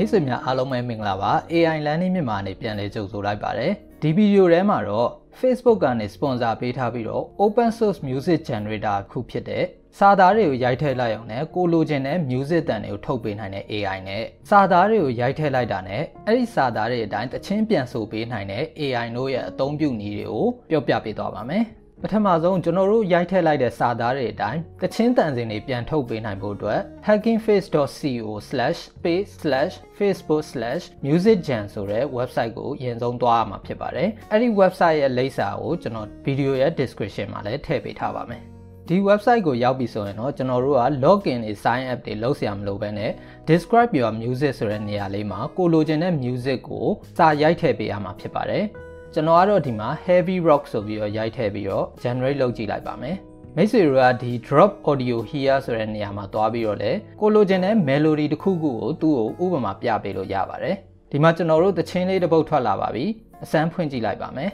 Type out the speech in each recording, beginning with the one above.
မိတ်ဆွေများအားလုံးပဲမင်္ဂလာပါ AI Learning မြန်မာနဲ့ပြန်လည်ကြိုဆိုလိုက်ပါတယ်ဒီဗီဒီယိုထဲမှာတော့ Facebook ကနေ sponsor ပေးထားပြီးတော့ Open Source Music Generator ခုဖြစ်တဲ့စာသားတွေကိုရိုက်ထည့်လိုက်အောင်နဲ့ကိုလိုချင်တဲ့ music တန်တွေကိုထုတ်ပေးနိုင်တဲ့ AI နဲ့စာသားတွေကိုရိုက်ထည့်လိုက်တာနဲ့အဲ့ဒီစာသားတွေအတိုင်းတခြင်းပြန်ဆိုပေးနိုင်တဲ့ AI တို့ရဲ့အသုံးပြုနည်းတွေကိုပြောပြပေးသွားပါမယ်ပထမဆုံးကျွန်တော်တို့ရိုက်ထည့်လိုက်တဲ့စာသားတွေအတိုင်းတခြင်းတန်စင်တွေပြန်ထုတ်ပေးနိုင်ဖို့အတွက် hackingface.co/space/facebook/musicgen ဆိုတဲ့ website ကိုအရင်ဆုံးသွားရမှာဖြစ်ပါတယ်အဲ့ဒီ website ရဲ့လိပ်စာကိုကျွန်တော်ဗီဒီယိုရဲ့ description မှာလည်းထည့်ပေးထားပါမယ်ဒီ website ကိုရောက်ပြီဆိုရင်တော့ကျွန်တော်တို့က login တွေ sign up တွေလုပ်စရာမလိုဘဲနဲ့ describe your music ဆိုတဲ့နေရာလေးမှာကိုလိုချင်တဲ့ music ကိုစာရိုက်ထည့်ပေးရမှာဖြစ်ပါတယ်ကျွန်တော်ကတော့ဒီမှာ heavy rock ဆိုပြီးတော့ရိုက်ထည့်ပြီးတော့ generate လုပ်ကြည့်လိုက်ပါမယ်မိတ်ဆွေတို့ကဒီ drop audio here ဆိုတဲ့နေရာမှာသွားပြီးတော့လေကိုလိုချင်တဲ့ melody တစ်ခုခုကိုသူ့ကိုဥပမာပြပေးလို့ရပါတယ်ဒီမှာကျွန်တော်တို့သချင်းလေးတစ်ပုဒ်ထွက်လာပါပြီအစမ်းဖွင့်ကြည့်လိုက်ပါမယ်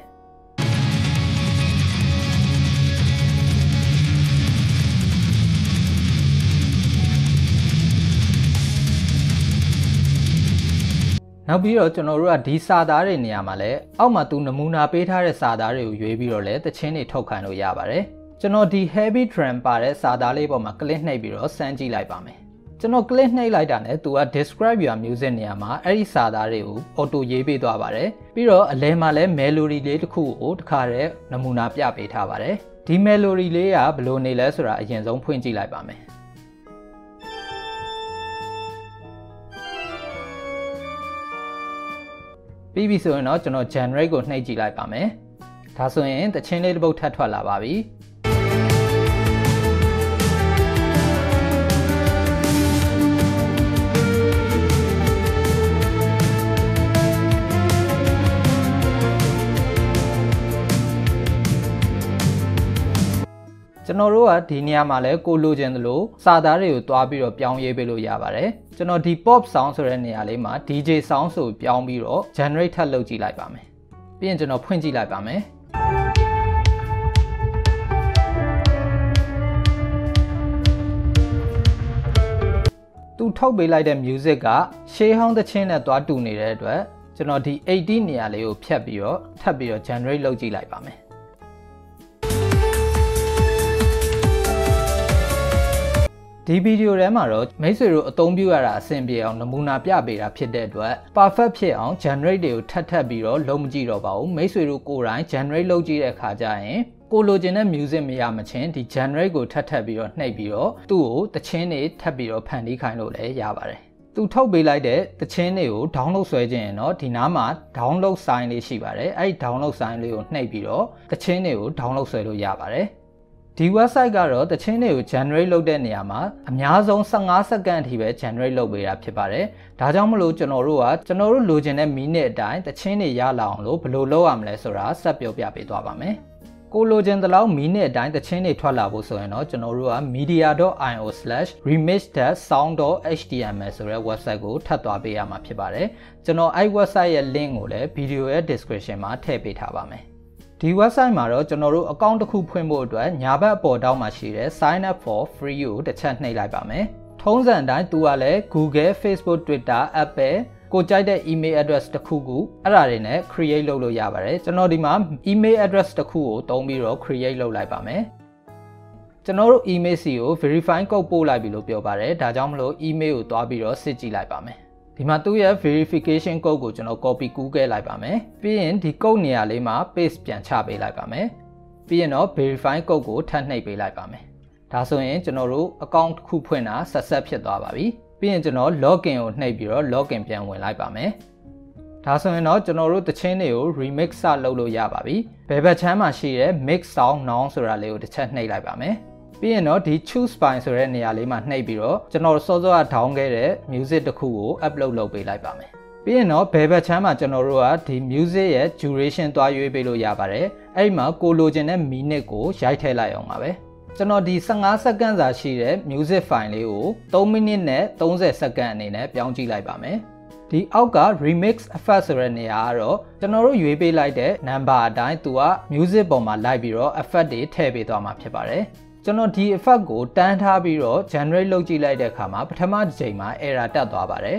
နောက်ပြီးတော့ကျွန်တော်တို့ကဒီစာသားတွေနေရာမှာလည်းအောက်မှာသူနမူနာပေးထားတဲ့စာသားတွေကိုရွေးပြီးတော့လည်းသချင်းတွေထုတ်ခိုင်းလို့ရပါတယ်ကျွန်တော်ဒီ heavy drum ပါတဲ့စာသားလေးပေါ်မှာ click နှိပ်ပြီးတော့စမ်းကြည့်လိုက်ပါမယ်ကျွန်တော် click နှိပ်လိုက်တာနဲ့သူက describe your music နေရာမှာအဲ့ဒီစာသားတွေကို auto ရေးပေးသွားပါတယ်ပြီးတော့အလဲမှာလည်း melody လေးတစ်ခုကိုတစ်ခါတည်းနမူနာပြပေးထားပါတယ်ဒီ melody လေးကဘယ်လိုနေလဲဆိုတာအရင်ဆုံးဖွင့်ကြည့်လိုက်ပါမယ်ပြီးပြီဆိုရင်တော့ကျွန်တော် generate ကိုနှိပ်ကြည့်လိုက်ပါမယ်ဒါဆိုရင်တခြင်းလေးတစ်ပုဒ်ထပ်ထွက်လာပါပြီကျွန်တော်တို့ကဒီနေရာမှာလဲကိုလိုချင်သလိုစာသားတွေကိုတွားပြီးတော့ပြောင်းရေးပေးလို့ရပါတယ်ကျွန်တော်ဒီ pop sound ဆိုတဲ့နေရာလေးမှာ DJ sound ဆိုပြောင်းပြီးတော့ generate ထပ်လုပ်ကြည့်လိုက်ပါမယ်ပြီးရင်ကျွန်တော်ဖွင့်ကြည့်လိုက်ပါမယ်သူထုတ်ပေးလိုက်တဲ့ music ကရှေးဟောင်းသချင်းနဲ့တွားတူနေတဲ့အတွက်ကျွန်တော်ဒီ 80 နေရာလေးကိုဖြတ်ပြီးတော့ထပ်ပြီးတော့ generate လုပ်ကြည့်လိုက်ပါမယ်ဒီဗီဒီယိုထဲမှာတော့မိတ်ဆွေတို့အသုံးပြုရတာအဆင်ပြေအောင်နမူနာပြပေးတာဖြစ်တဲ့အတွက် perfect ဖြစ်အောင် generate တွေကိုထပ်ပြီးတော့လုံးမကြည့်တော့ပါဘူးမိတ်ဆွေတို့ကိုယ်တိုင် generate လုပ်ကြည့်တဲ့အခါကျရင်ကိုလိုချင်တဲ့ music မရမချင်းဒီ generate ကိုထပ်ပြီးတော့နှိပ်ပြီးတော့သူ့ကိုသချင်းတွေထပ်ပြီးတော့ဖန်တီးခိုင်းလို့လည်းရပါတယ်သူထုတ်ပေးလိုက်တဲ့သချင်းတွေကို download ဆွဲခြင်းရင်တော့ဒီနားမှာ download sign လေးရှိပါတယ်အဲ့ဒီ download sign လေးကိုနှိပ်ပြီးတော့သချင်းတွေကို download ဆွဲလို့ရပါတယ်ဒီ website ကတော့တခြင်းတွေကို generate လုပ်တဲ့နေရာမှာအများဆုံး15စက္ကန့်အထိပဲ generate လုပ်ပေးတာဖြစ်ပါတယ်။ဒါကြောင့်မလို့ကျွန်တော်တို့လိုချင်တဲ့ minute အတိုင်းတခြင်းတွေရလာအောင်လို့ဘယ်လိုလုပ်ရမလဲဆိုတာဆက်ပြောပြပေးသွားပါမယ်။ကိုလိုချင်တဲ့လောက် minute အတိုင်းတခြင်းတွေထွက်လာဖို့ဆိုရင်တော့ကျွန်တော်တို့က media.io/remix-sound.html ဆိုတဲ့ website ကိုထပ်သွားပေးရမှာဖြစ်ပါတယ်။ကျွန်တော်အဲ့ website ရဲ့ link ကိုလည်း video ရဲ့ description မှာထည့်ပေးထားပါမယ်။ဒီ website မှာတော့ကျွန်တော်တို့ account တစ်ခုဖွင့်ဖို့အတွက်ညာဘက်အပေါ်တောင်းမှာရှိတဲ့ sign up for free ကိုတစ်ချက်နှိပ်လိုက်ပါမယ်။ထုံးစံအတိုင်းသူကလည်း Google, Facebook, Twitter, Apple ကိုကြိုက်တဲ့ email address တစ်ခုခုအဲ့ဒါတွေနဲ့ create လုပ်လို့ရပါတယ်။ကျွန်တော်ဒီမှာ email address တစ်ခုကိုသုံးပြီးတော့ create လုပ်လိုက်ပါမယ်။ကျွန်တော်တို့ email စီကို verify code ပို့လိုက်ပြီလို့ပြောပါတယ်။ဒါကြောင့်မလို့ email ကိုတွားပြီးတော့စစ်ကြည့်လိုက်ပါမယ်။ဒီမှာသူ့ရဲ့ verification code ကိုကျွန်တော် copy ကူးခဲ့လိုက်ပါမယ်ပြီးရင်ဒီ code နေရာလေးမှာ paste ပြန်ချပေးလိုက်ပါမယ်ပြီးရင်တော့ verify code ကိုထပ်နှိပ်ပေးလိုက်ပါမယ်ဒါဆိုရင်ကျွန်တော်တို့ account တစ်ခုဖွင့်တာဆက်ဖြစ်သွားပါပြီပြီးရင်ကျွန်တော် login ကိုနှိပ်ပြီးတော့ login ပြန်ဝင်လိုက်ပါမယ်ဒါဆိုရင်တော့ကျွန်တော်တို့တခြင်းတွေကို remix စလုပ်လို့ရပါပြီဘယ်ဘက်ချမ်းမှာရှိတဲ့ mix sound now ဆိုတာလေးကိုတစ်ချက်နှိပ်လိုက်ပါမယ်ပြီးရင်တော့ဒီ choose file ဆိုတဲ့နေရာလေးမှာနှိပ်ပြီးတော့ကျွန်တော်စောစောက down ခဲ့တဲ့ music တစ်ခုကို upload လုပ်ပေးလိုက်ပါမယ်ပြီးရင်တော့ဘယ်ဘက်ချမ်းမှာကျွန်တော်တို့ကဒီ music ရဲ့ duration သွားရွေးပေးလို့ရပါတယ်အဲ့ဒီမှာကိုလိုချင်တဲ့ minute ကိုရိုက်ထည့်လိုက်အောင်ပါပဲကျွန်တော်ဒီ15စက္ကန့်စာရှိတဲ့ music file လေးကို3မိနစ်နဲ့30စက္ကန့်အနေနဲ့ပြောင်းကြည့်လိုက်ပါမယ်ဒီအောက်က remix effect ဆိုတဲ့နေရာကတော့ကျွန်တော်တို့ရွေးပေးလိုက်တဲ့ number အတိုင်းသူက music ပေါ်မှာလိုက်ပြီးတော့ effect တွေထည့်ပေးသွားမှာဖြစ်ပါတယ်ကျွန်တော်ဒီ effect ကိုတန်းထားပြီးတော့ generate လုပ်ကြည့်လိုက်တဲ့အခါမှာပထမတစ်ချိန်မှာ error တက်သွားပါတယ်